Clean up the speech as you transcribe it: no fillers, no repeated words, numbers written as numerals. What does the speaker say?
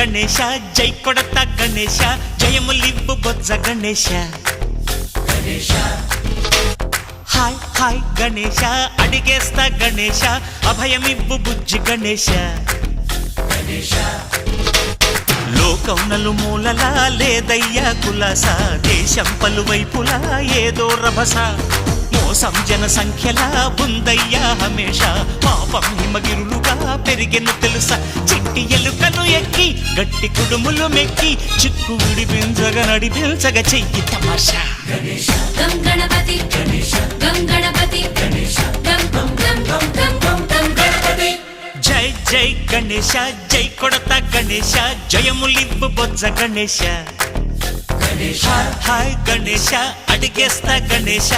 గణేశ జై కొడత గణేశ జయములివ్వు బొజ్జ Ganesha hi hi Ganesha అడిగేస్తా Ganesha అభయమివ్వు బుజ్జి గణేశ లోకం నలుమూలలా లేదయ్యా కులాస దేశం పలువైపులా ఏదో రభస మోసం జన సంఖ్యలా ఉందయ్యా హమేష పాపం హిమగిరులుగా పెరిగెను తెలుసా చిట్టి ఎలుకను ఎక్కి గట్టి కుడుములు మెక్కి చిక్కు విడిపించగ నడిపించగ చెయ్యి తమాషా గం గణపతి గం గణపతి గం గం గం గం గం గం గణపతి జై జై గణేశ జై కొడత గణేశ జయములివ్వు బొజ్జ గణేశ హాయ్ గణేశ అడిగేస్తా గణేశ